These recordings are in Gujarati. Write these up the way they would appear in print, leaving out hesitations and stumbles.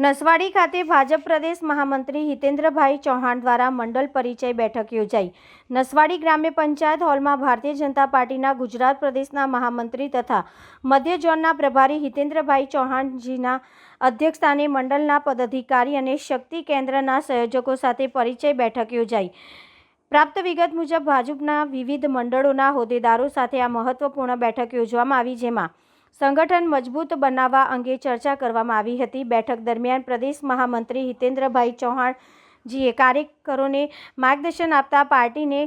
નસવાડી ખાતે ભાજપ પ્રદેશ મહામંત્રી હિતેન્દ્રભાઈ ચૌહાણ દ્વારા મંડળ પરિચય બેઠક યોજાઈ। નસવાડી ગ્રામ્ય પંચાયત હોલમાં ભારતીય જનતા પાર્ટીના ગુજરાત પ્રદેશના મહામંત્રી તથા મધ્ય ઝોનના પ્રભારી હિતેન્દ્રભાઈ ચૌહાણજીના અધ્યક્ષસ્થાને મંડળના પદાધિકારી અને શક્તિ કેન્દ્રના સંયોજકો સાથે પરિચય બેઠક યોજાઈ। પ્રાપ્ત વિગત મુજબ ભાજપના વિવિધ મંડળોના હોદ્દેદારો સાથે આ મહત્વપૂર્ણ બેઠક યોજવામાં આવી, જેમાં સંગઠન મજબૂત બનાવવા અંગે ચર્ચા કરવામાં આવી હતી। બેઠક દરમિયાન પ્રદેશ મહામંત્રી હિતેન્દ્રભાઈ ચૌહાણજીએ કાર્યકરોને માર્ગદર્શન આપતા પાર્ટીને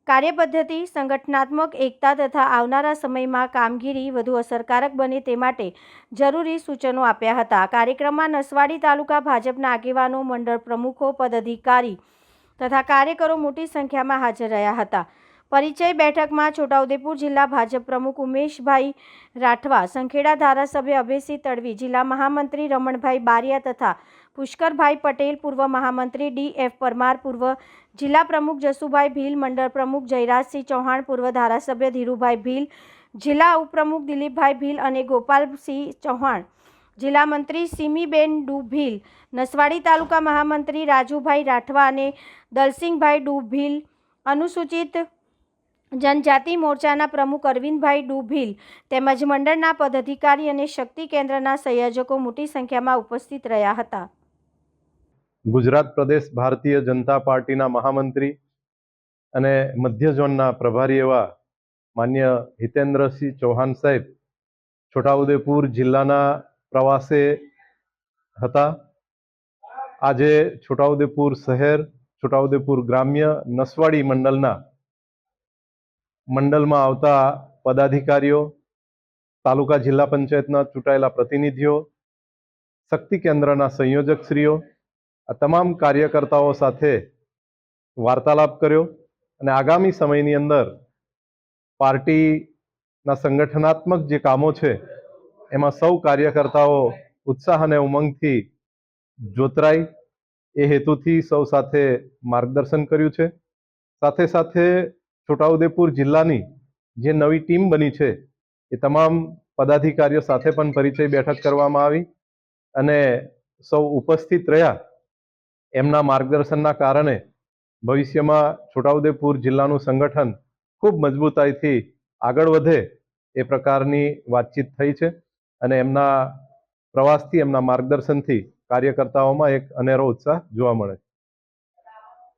કાર્યપદ્ધતિ, સંગઠનાત્મક એકતા તથા આવનારા સમયમાં કામગીરી વધુ અસરકારક બને તે માટે જરૂરી સૂચનો આપ્યા હતા। કાર્યક્રમમાં નસવાડી તાલુકા ભાજપના આગેવાનો, મંડળ પ્રમુખો, પદાધિકારી તથા કાર્યકરો મોટી સંખ્યામાં હાજર રહ્યા હતા। પરિચય બેઠકમાં છોટાઉદેપુર જિલ્લા ભાજપ પ્રમુખ ઉમેશભાઈ રાઠવા, સંખેડા ધારાસભ્ય અભયસિંહ તડવી, જિલ્લા મહામંત્રી રમણભાઈ બારિયા તથા પુષ્કરભાઈ પટેલ, પૂર્વ મહામંત્રી ડી.એફ. પરમાર, પૂર્વ જિલ્લા પ્રમુખ જસુભાઈ ભીલ, મંડળ પ્રમુખ જયરાજસિંહ ચૌહાણ, પૂર્વ ધારાસભ્ય ધીરુભાઈ ભીલ, જિલ્લા ઉપપ્રમુખ દિલીપભાઈ ભીલ અને ગોપાલસિંહ ચૌહાણ, જિલ્લા મંત્રી સિમીબેન ડુ ભીલ, નસવાડી તાલુકા મહામંત્રી રાજુભાઈ રાઠવા અને દલસિંહભાઈ ડુ ભીલ, અનુસૂચિત જનજાતિ મોરચાના પ્રમુખ અરવિંદભાઈ ડુ ભીલ તેમજ મંડળના પદાધિકારી અને શક્તિ કેન્દ્રના સંયોજકો મોટી સંખ્યામાં ઉપસ્થિત રહ્યા હતા। ગુજરાત પ્રદેશ ભારતીય જનતા પાર્ટીના મહામંત્રી અને મધ્ય ઝોનના પ્રભારી એવા માન્ય હિતેન્દ્રસિંહ ચૌહાણ સાહેબ છોટાઉદેપુર જિલ્લાના પ્રવાસે હતા। આજે છોટાઉદેપુર શહેર, છોટાઉદેપુર ગ્રામ્ય, નસવાડી મંડળમાં આવતા પદાધિકારીઓ, તાલુકા જિલ્લા પંચાયતના ચૂંટાયેલા પ્રતિનિધિઓ, શક્તિ કેન્દ્રના સંયોજકશ્રીઓ, આ તમામ કાર્યકર્તાઓ સાથે વાર્તાલાપ કર્યો અને આગામી સમયની અંદર પાર્ટીના સંગઠનાત્મક જે કામો છે એમાં સૌ કાર્યકર્તાઓ ઉત્સાહ અને ઉમંગથી જોતરાય એ હેતુથી સૌ સાથે માર્ગદર્શન કર્યું છે। સાથે સાથે છોટાઉદેપુર જિલ્લાની જે નવી ટીમ બની છે એ તમામ પદાધિકારીઓ સાથે પણ પરિચય બેઠક કરવામાં આવી અને સૌ ઉપસ્થિત રહ્યા। એમના માર્ગદર્શનના કારણે ભવિષ્યમાં છોટાઉદેપુર જિલ્લાનું સંગઠન ખૂબ મજબૂતાઈથી આગળ વધે એ પ્રકારની વાતચીત થઈ છે અને એમના પ્રવાસથી, એમના માર્ગદર્શનથી કાર્યકર્તાઓમાં એક અનેરો ઉત્સાહ જોવા મળે છે।